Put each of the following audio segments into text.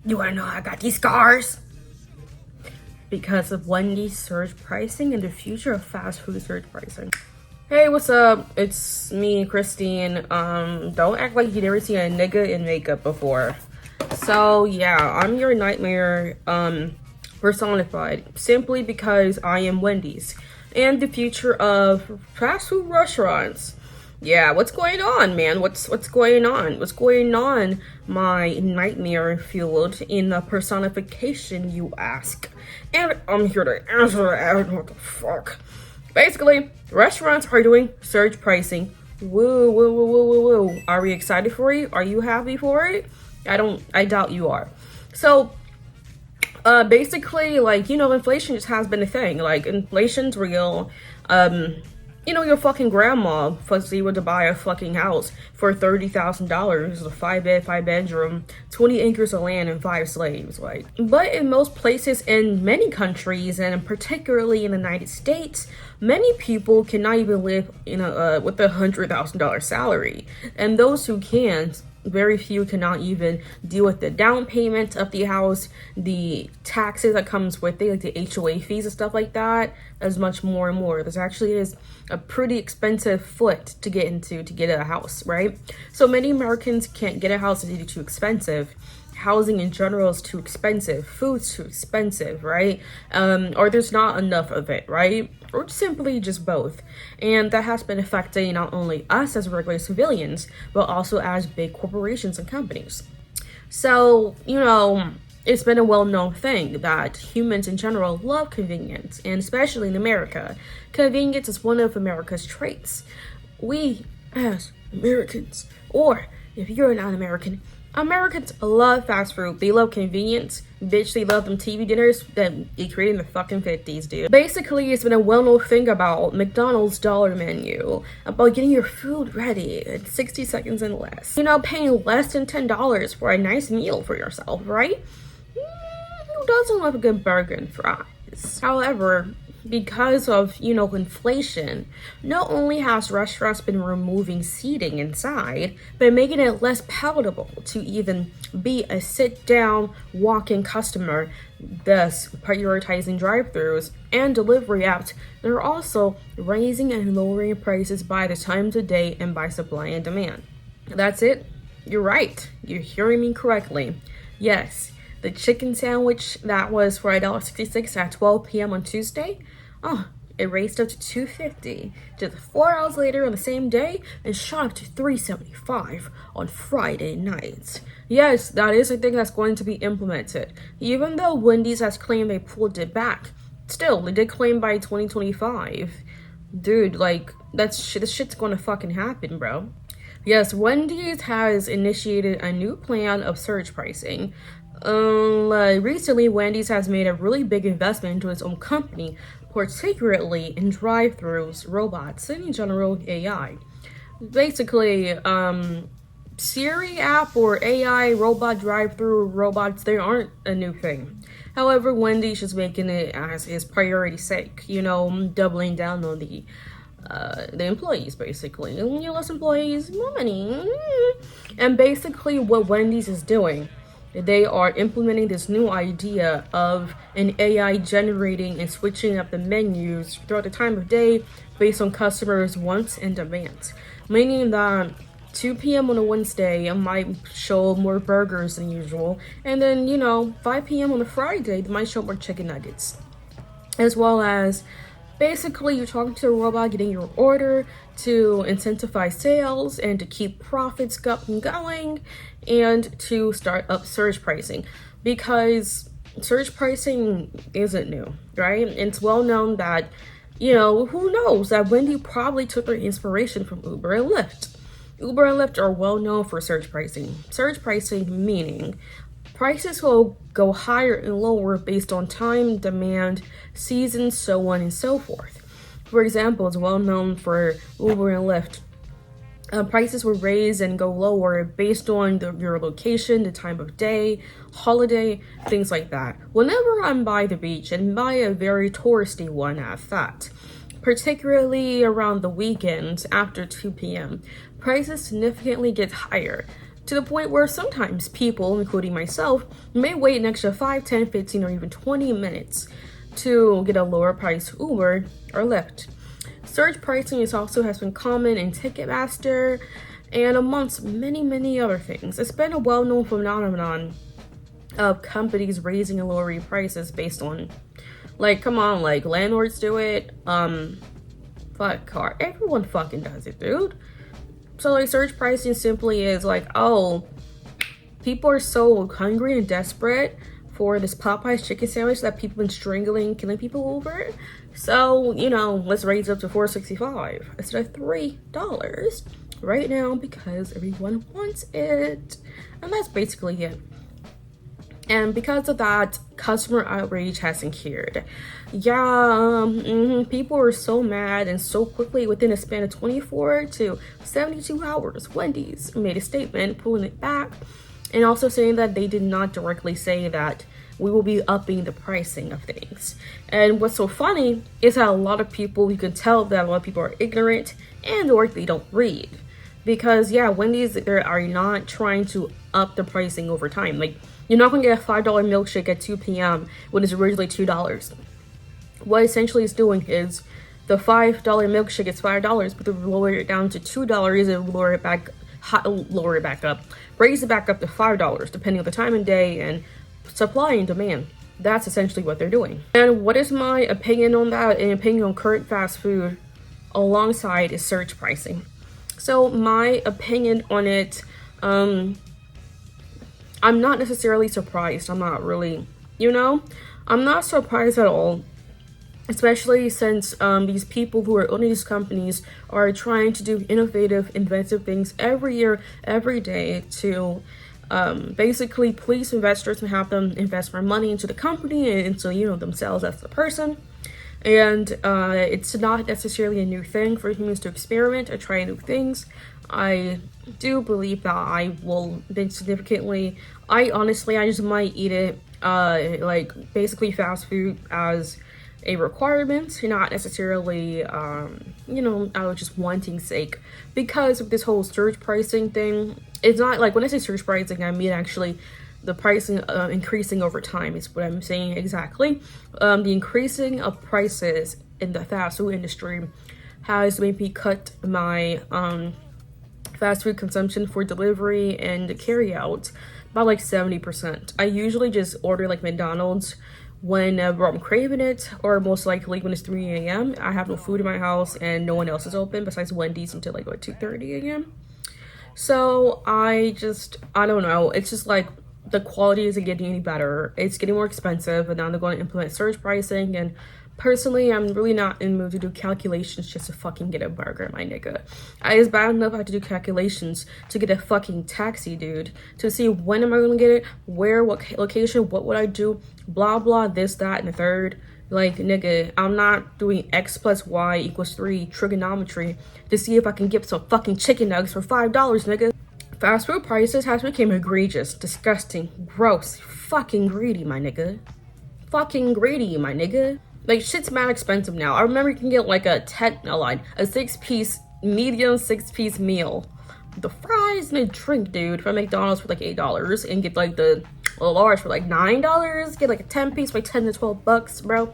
You wanna know how I got these scars? Because of Wendy's surge pricing and the future of fast food surge pricing. Hey, what's up? It's me, Christine. Don't act like you never seen a nigga in makeup before. So yeah, I'm your nightmare personified, simply because I am Wendy's and the future of fast food restaurants. Yeah, what's going on, man? What's going on? What's going on, my nightmare fueled in the personification, you ask? And I'm here to answer that. What the fuck? Basically, restaurants are doing surge pricing. Woo, woo, woo, woo, woo, woo. Are we excited for it? Are you happy for it? I doubt you are. So, basically, like, inflation just has been a thing. Like, inflation's real. Your fucking grandma was able to buy a fucking house for $30,000, a 5-bed, 5-bedroom, 20 acres of land and 5 slaves. Like, but in most places, in many countries, and particularly in the United States, many people cannot even live with a $100,000 salary, and those who can, very few cannot even deal with the down payment of the house, the taxes that comes with it, like the HOA fees and stuff like that, as much more and more. This actually is a pretty expensive foot to get into to get a house, right? So many Americans can't get a house, it's either too expensive. Housing in general is too expensive. Food's too expensive, right? Or there's not enough of it, right? Or simply just both. And that has been affecting not only us as regular civilians, but also as big corporations and companies. So, it's been a well-known thing that humans in general love convenience, and especially in America. Convenience is one of America's traits. We, as Americans, or if you're not Americans love fast food. They love convenience. Bitch, they love them TV dinners that they created in the fucking 50s, dude. Basically, it's been a well-known thing about McDonald's dollar menu, about getting your food ready in 60 seconds and less. Paying less than $10 for a nice meal for yourself, right? Who doesn't love a good burger and fries? However, because of, inflation, not only has restaurants been removing seating inside, but making it less palatable to even be a sit-down, walk-in customer, thus prioritizing drive-thrus and delivery apps. They're also raising and lowering prices by the times of day and by supply and demand. That's it. You're right. You're hearing me correctly. Yes. The chicken sandwich that was for $1.66 at 12 p.m. on Tuesday, it raced up to $2.50 just 4 hours later on the same day and shot up to $3.75 on Friday nights. Yes, that is a thing that's going to be implemented. Even though Wendy's has claimed they pulled it back, still, they did claim by 2025. Dude, like, this shit's gonna fucking happen, bro. Yes, Wendy's has initiated a new plan of surge pricing. Recently, Wendy's has made a really big investment into its own company, particularly in drive-thrus, robots, and in general AI. Basically, Siri app or AI robot drive-thru robots, they aren't a new thing. However, Wendy's is making it as its priority sake, doubling down on the employees, basically. Less employees, more money. And basically what Wendy's is doing, they are implementing this new idea of an AI generating and switching up the menus throughout the time of day based on customers' wants and demands. Meaning that 2 p.m. on a Wednesday, I might show more burgers than usual. And then, 5 p.m. on a Friday, they might show more chicken nuggets. As well as, basically, you're talking to a robot, getting your order to incentivize sales and to keep profits going and to start up surge pricing. Because surge pricing isn't new, right? It's well known that, who knows, that Wendy probably took their inspiration from Uber and Lyft. Uber and Lyft are well known for surge pricing. Surge pricing meaning prices will go higher and lower based on time, demand, season, so on and so forth. For example, it's well known for Uber and Lyft. Prices will raise and go lower based on your location, the time of day, holiday, things like that. Whenever I'm by the beach, and by a very touristy one at that, particularly around the weekends after 2 p.m., prices significantly get higher. to the point where sometimes people, including myself, may wait an extra 5, 10, 15, or even 20 minutes to get a lower price Uber or Lyft. Surge pricing has been common in Ticketmaster and amongst many other things. It's been a well-known phenomenon of companies raising and lowering prices based on, like, come on, like, landlords do it, everyone fucking does it, dude. So, like, surge pricing simply is like, oh, people are so hungry and desperate for this Popeye's chicken sandwich that people have been strangling, killing people over. So, you know, let's raise it up to $4.65 instead of $3 right now because everyone wants it. And that's basically it. And because of that, customer outrage has incurred. People are so mad, and so quickly within a span of 24 to 72 hours, Wendy's made a statement pulling it back and also saying that they did not directly say that we will be upping the pricing of things. And what's so funny is that a lot of people, you can tell that a lot of people are ignorant and or they don't read. Because Wendy's, they are not trying to up the pricing over time. Like, you're not gonna get a $5 milkshake at 2 p.m. when it's originally $2. What essentially it's doing is the $5 milkshake is $5, but they lower it down to $2 and lower it back up, raise it back up to $5 depending on the time of day and supply and demand. That's essentially what they're doing. And what is my opinion on that and opinion on current fast food alongside is surge pricing? So my opinion on it, I'm not necessarily surprised. I'm not really, I'm not surprised at all. Especially since these people who are owning these companies are trying to do innovative, inventive things every year, every day to basically please investors and have them invest more money into the company and into, themselves as the person. And it's not necessarily a new thing for humans to experiment or try new things. I do believe that I will then significantly, I just might eat it, like basically fast food as a requirement, not necessarily, out of just wanting sake. Because of this whole surge pricing thing, it's not like, when I say surge pricing, I mean actually the pricing increasing over time is what I'm saying exactly. The increasing of prices in the fast food industry has made me cut my fast food consumption for delivery and carry out by like 70%. I usually just order like McDonald's whenever I'm craving it, or most likely when it's 3 a.m. I have no food in my house and no one else is open besides Wendy's until like 2:30 a.m. So I don't know, it's just like the quality isn't getting any better. It's getting more expensive, and now they're going to implement surge pricing. And personally, I'm really not in the mood to do calculations just to fucking get a burger, my nigga. It's bad enough I have to do calculations to get a fucking taxi, dude, to see when am I gonna get it, where, what location, what would I do, blah blah, this, that, and the third. Like, nigga, I'm not doing X plus Y equals 3 trigonometry to see if I can get some fucking chicken nuggets for $5, nigga. Fast food prices has become egregious, disgusting, gross, fucking greedy, my nigga. Fucking greedy, my nigga. Like, shit's mad expensive now. I remember you can get like a 6-piece, medium 6-piece meal. The fries and a drink, dude, from McDonald's for like $8 and get like the large for like $9. Get like a 10-piece for like 10 to 12 bucks, bro.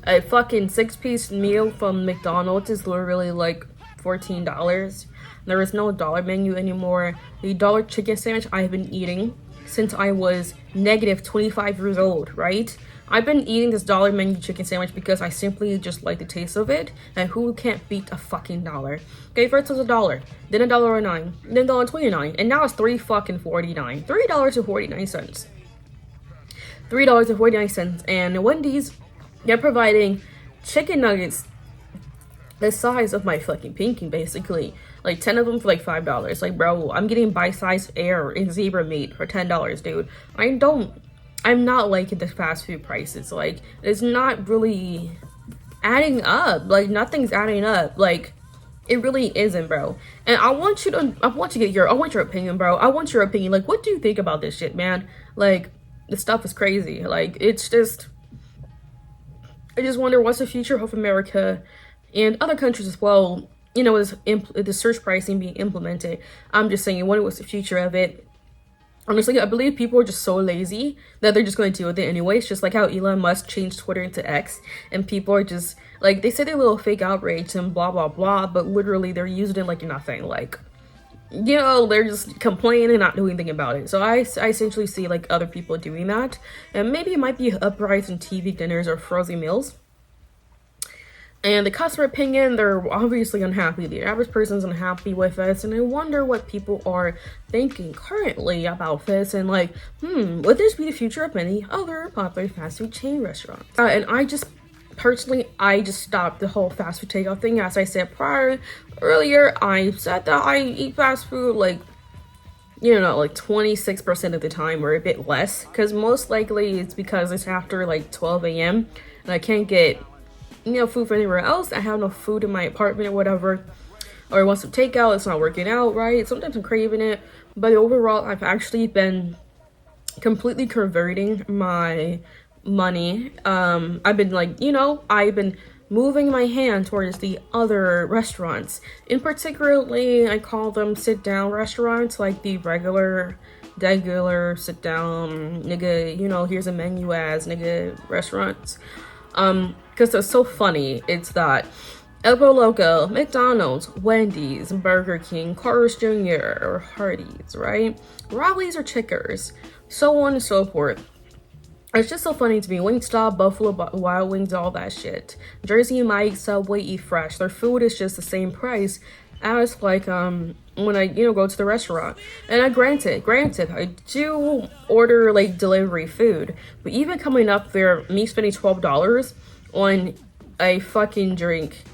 A fucking 6-piece meal from McDonald's is literally like $14. There is no dollar menu anymore. The dollar chicken sandwich I've been eating since I was negative 25 years old, right? I've been eating this dollar menu chicken sandwich because I simply just like the taste of it, and who can't beat a fucking dollar? Okay, first it was $1, then $1.09, then $1.29, and now it's $3.49. $3.49. $3.49, and Wendy's, they're providing chicken nuggets the size of my fucking pinky, basically. Like 10 of them for like $5. Like, bro, I'm getting bite-sized air and zebra meat for $10, dude. I'm not liking the fast food prices. Like, it's not really adding up. Like, nothing's adding up. Like, it really isn't, bro. And I want your opinion, bro. I want your opinion. Like, what do you think about this shit, man? Like, this stuff is crazy. Like, it's just, I just wonder what's the future of America and other countries as well you know, the surge pricing being implemented. I'm just saying, what was the future of it? Honestly, I believe people are just so lazy that they're just going to deal with it anyways. Just like how Elon Musk changed Twitter into X, and people are just like, they say they're little fake outrage and blah blah blah, but literally they're using it like nothing. Like, you know, they're just complaining and not doing anything about it. So I essentially see like other people doing that, and maybe it might be uprising TV dinners or frozen meals. And the customer opinion, they're obviously unhappy. The average person's unhappy with this. And I wonder what people are thinking currently about this. And like, would this be the future of many other popular fast food chain restaurants? And I just stopped the whole fast food takeout thing. As I said earlier, I said that I eat fast food like, you know, like 26% of the time or a bit less. Because most likely it's because it's after like 12 a.m. and I can't get, you know, food from anywhere else. I have no food in my apartment or whatever, or I want some takeout, it's not working out right. Sometimes I'm craving it, but overall I've actually been completely converting my money. I've been like, you know, I've been moving my hand towards the other restaurants. In particularly, I call them sit down restaurants, like the regular sit down nigga, you know, here's a menu as nigga restaurants. Because they're so funny. It's that El Loco, McDonald's, Wendy's, Burger King, Carl's Jr., or Hardee's, right? Rallies or Chickers, so on and so forth. It's just so funny to me. Wingstop, Buffalo Wild Wings, all that shit. Jersey Mike's, Subway, Eat Fresh. Their food is just the same price as like when I, you know, go to the restaurant. And I granted, I do order like delivery food, but even coming up there, me spending $12 on a fucking drink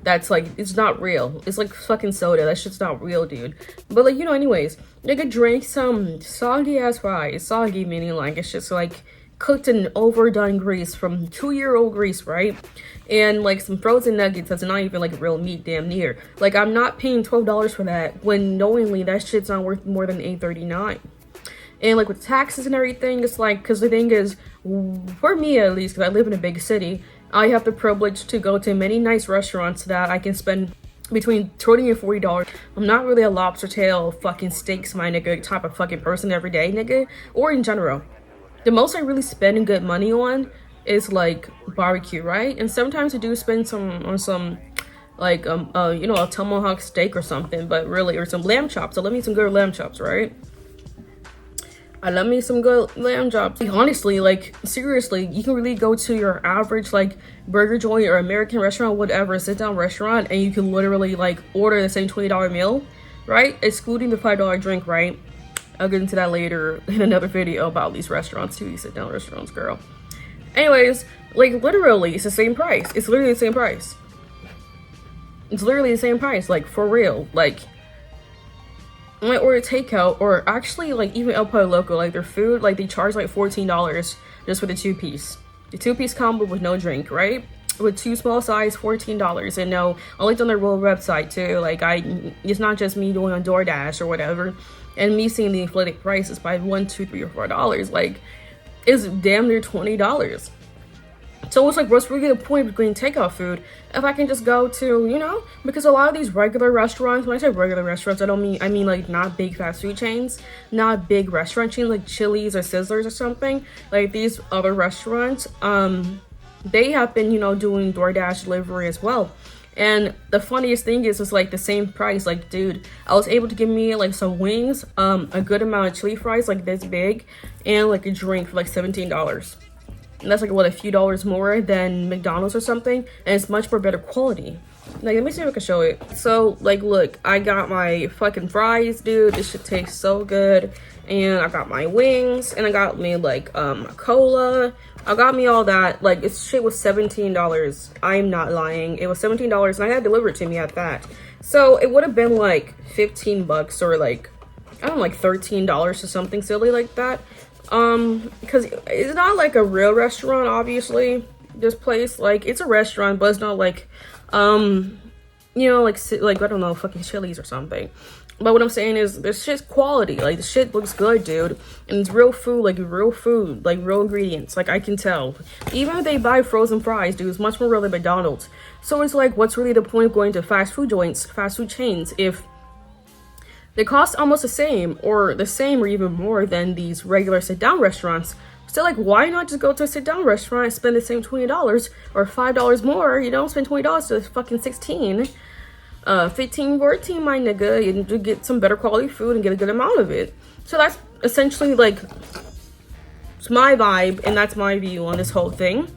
that's like, it's not real. It's like fucking soda. That shit's not real, dude. But like, you know, anyways, they could drink some soggy ass fries. Soggy meaning like it's just like cooked in overdone grease from 2-year-old grease, right? And like some frozen nuggets that's not even like real meat, damn near. Like, I'm not paying $12 for that when knowingly that shit's not worth more than $8.39. And like with taxes and everything, it's like, because the thing is, for me at least, because I live in a big city, I have the privilege to go to many nice restaurants that I can spend between $20 and $40. I'm not really a lobster tail fucking steaks my nigga type of fucking person every day, nigga, or in general. The most I really spend good money on is like barbecue, right? And sometimes I do spend on some like you know, a tomahawk steak or something, but really, or some lamb chops. I love me some good lamb chops, right? I love me some good lamb chops. Like, honestly, like seriously, you can really go to your average like burger joint or American restaurant, whatever, sit down restaurant, and you can literally like order the same $20 meal, right? Excluding the $5 drink, right? I'll get into that later in another video about these restaurants too, these sit down restaurants, girl. Anyways, like literally it's the same price. It's literally the same price. It's literally the same price, like for real. Like, I might order takeout, or actually like even El Pollo Loco, like their food, like they charge like $14 just for the 2-piece. The 2-piece combo with no drink, right? With 2 small size, $14. And no, I looked on their real website too. Like it's not just me going on DoorDash or whatever, and me seeing the inflated prices by $1, $2, $3, or $4. Like, it's damn near $20. So it's like, what's really the point of getting takeout food if I can just go to, you know, because a lot of these regular restaurants, when I say regular restaurants, I mean like not big fast food chains, not big restaurant chains like Chili's or Sizzlers or something. Like these other restaurants, they have been, you know, doing DoorDash delivery as well. And the funniest thing is, it's like the same price. Like, dude, I was able to give me like some wings, a good amount of chili fries, like this big, and like a drink for like $17. And that's like, what, a few dollars more than McDonald's or something, and it's much more better quality. Like, let me see if I can show it. So, like, look, I got my fucking fries, dude. This shit tastes so good. And I got my wings, and I got me like a cola. I got me all that. Like, this shit was $17. I'm not lying. It was $17, and I had it delivered to me at that. So it would have been like $15 or like, I don't know, like $13 or something silly like that. Because it's not like a real restaurant, obviously. This place, like, it's a restaurant, but it's not like, you know, like I don't know, fucking Chili's or something. But what I'm saying is, this shit's quality. Like, the shit looks good, dude. And it's real food, like real ingredients. Like, I can tell. Even if they buy frozen fries, dude, it's much more real than McDonald's. So it's like, what's really the point of going to fast food joints, fast food chains, if they cost almost the same or even more than these regular sit-down restaurants? So, like, why not just go to a sit-down restaurant and spend the same $20 or $5 more? You don't spend $20 to fucking 16. 15, 14, my nigga, and to get some better quality food and get a good amount of it. So that's essentially, like, it's my vibe, and that's my view on this whole thing.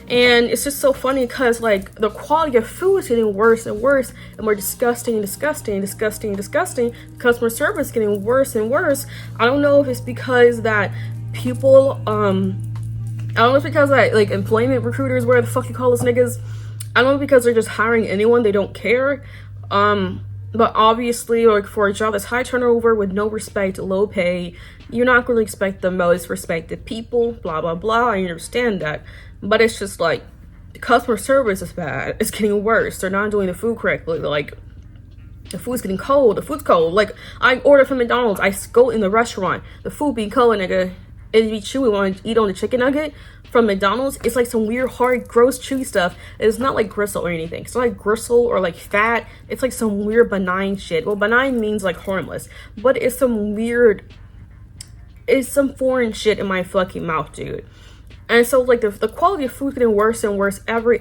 And it's just so funny because, like, the quality of food is getting worse and worse, and more disgusting. Customer service is getting worse and worse. I don't know if it's because that people, I don't know if it's because that, like, employment recruiters, where the fuck you call those niggas, I don't know, because they're just hiring anyone, they don't care. But obviously, like, for a job that's high turnover with no respect, low pay, you're not going to expect the most respected people, blah, blah, blah. I understand that. But it's just like, the customer service is bad. It's getting worse. They're not doing the food correctly. Like, the food's getting cold. The food's cold. Like, I order from McDonald's. I go in the restaurant. The food be cold, nigga. It'd be chewy when I eat on the chicken nugget from McDonald's. It's like some weird, hard, gross, chewy stuff. It's not like gristle or anything. It's not like gristle or like fat. It's like some weird benign shit. Well, benign means like harmless, but it's some weird, it's some foreign shit in my fucking mouth, dude. And so, like, the quality of food is getting worse and worse every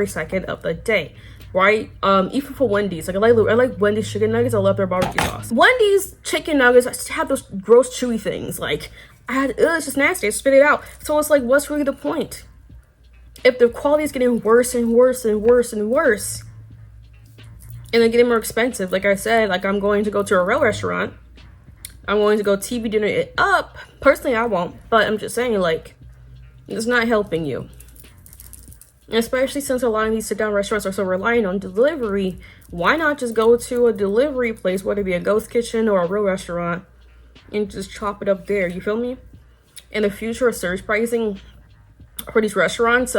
second of the day, right? Even for Wendy's, like, I like Wendy's chicken nuggets. I love their barbecue sauce. Wendy's chicken nuggets have those gross, chewy things. Like, it's just nasty. I spit it out. So it's like, what's really the point? If the quality is getting worse and worse, and they're getting more expensive, like I said, like, I'm going to go to a real restaurant. I'm going to go TV dinner it up. Personally, I won't, but I'm just saying, like, it's not helping you. Especially since a lot of these sit-down restaurants are so reliant on delivery. Why not just go to a delivery place, whether it be a ghost kitchen or a real restaurant, and just chop it up there? You feel me? In the future of surge pricing for these restaurants,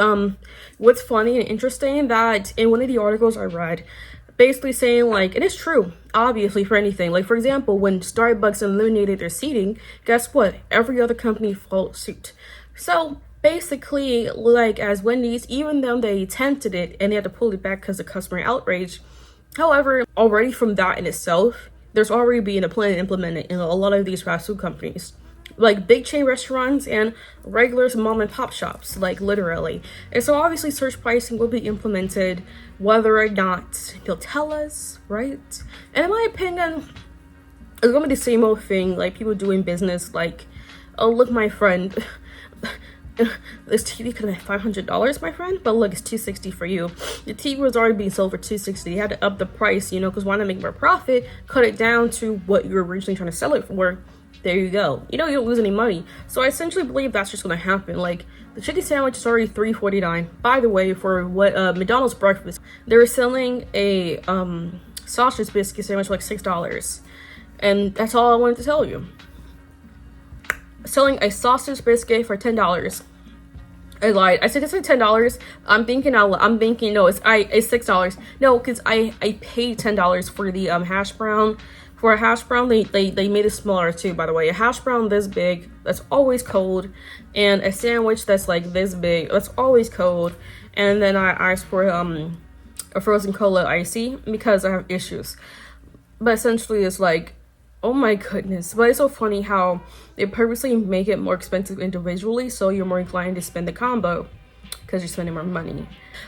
what's funny and interesting, that in one of the articles I read, basically saying, like, it is true, obviously, for anything. Like, for example, when Starbucks eliminated their seating, guess what? Every other company followed suit. So basically, like, as Wendy's, even though they attempted it and they had to pull it back because of customer outrage, however, already from that in itself, there's already been a plan implemented in a lot of these fast food companies, like big chain restaurants and regular mom and pop shops, like, literally. And so obviously surge pricing will be implemented, whether or not they'll tell us, right? And in my opinion, it's gonna be the same old thing, like people doing business, like, oh, look, my friend, this TV could have been $500, my friend, but look, it's $260 for you. The TV was already being sold for $260. You had to up the price, you know, because why not make more profit? Cut it down to what you were originally trying to sell it for. There you go. You know, you don't lose any money. So I essentially believe that's just going to happen. Like, the chicken sandwich is already $3.49. By the way, for what McDonald's breakfast, they were selling a sausage biscuit sandwich for like $6. And that's all I wanted to tell you. Selling a sausage biscuit for $10. I lied. I said it's like $10. I'm thinking no, it's $6. No, because I paid $10 for the hash brown. For a hash brown, they made it smaller too, by the way. A hash brown this big, that's always cold, and a sandwich that's like this big, that's always cold. And then I asked for a frozen cola icy because I have issues. But essentially, it's like, oh my goodness. But it's so funny how they purposely make it more expensive individually, so you're more inclined to spend the combo because you're spending more money.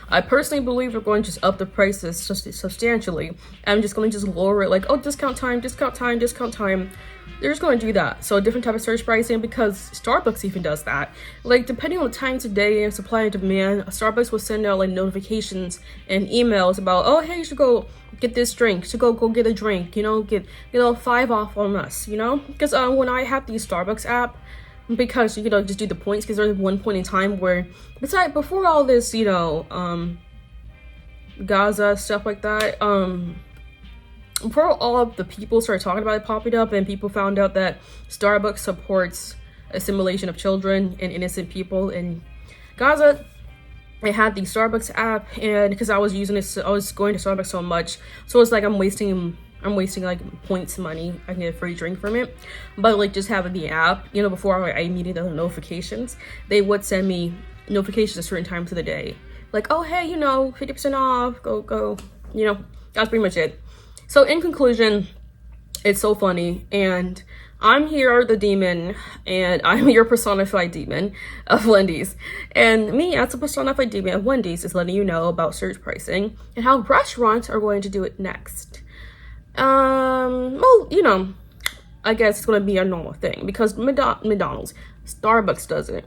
I personally believe we're going to just up the prices substantially. I'm just going to just lower it, like, oh, discount time. They're just going to do that. So a different type of surge pricing, because Starbucks even does that. Like, depending on the time of day and supply and demand, Starbucks will send out like notifications and emails about, oh, hey, you should go get this drink. You should go get a drink. You know, get 5 off on us. You know, because when I had the Starbucks app, because you know, just do the points, because there's one point in time where, before all this, you know, Gaza stuff like that, before all of the people started talking about it popping up and people found out that Starbucks supports assimilation of children and innocent people in Gaza, I had the Starbucks app, and because I was using it, I was going to Starbucks so much, so it's like I'm I'm wasting like points money. I can get a free drink from it. But like just having the app, you know, before I immediately the notifications, they would send me notifications at certain times of the day. Like, oh hey, you know, 50% off, go, you know, that's pretty much it. So in conclusion, it's so funny, and I'm here, the demon, and I'm your personified demon of Wendy's. And me, as a personified demon of Wendy's, is letting you know about surge pricing and how restaurants are going to do it next. Well, you know, I guess it's going to be a normal thing because McDonald's, Starbucks does it.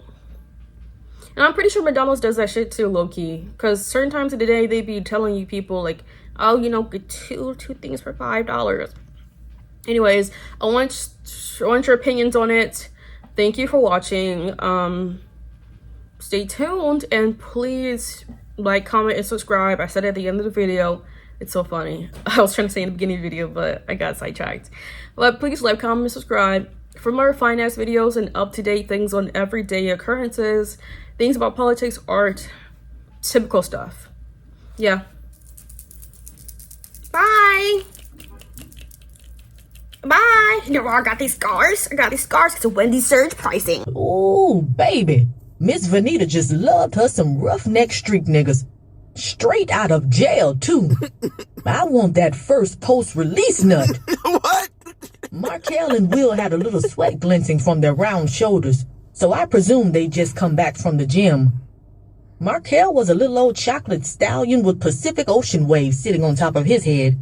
And I'm pretty sure McDonald's does that shit too, low-key. Because certain times of the day, they be telling you people, like, oh, you know, get two things for $5. Anyways, I want your opinions on it. Thank you for watching. Stay tuned, and please like, comment, and subscribe. I said it at the end of the video. It's so funny. I was trying to say in the beginning of the video, but I got sidetracked. But please like, comment, and subscribe for more finance videos and up-to-date things on everyday occurrences, things about politics, art, typical stuff. Yeah. Bye. Bye. You know, I got these scars. I got these scars because of Wendy's surge pricing. Ooh, baby. Miss Vanita just loved her some roughneck street niggas. Straight out of jail, too. I want that first post-release nut. What? Markel and Will had a little sweat glinting from their round shoulders, so I presume they just come back from the gym. Markel was a little old chocolate stallion with Pacific Ocean waves sitting on top of his head.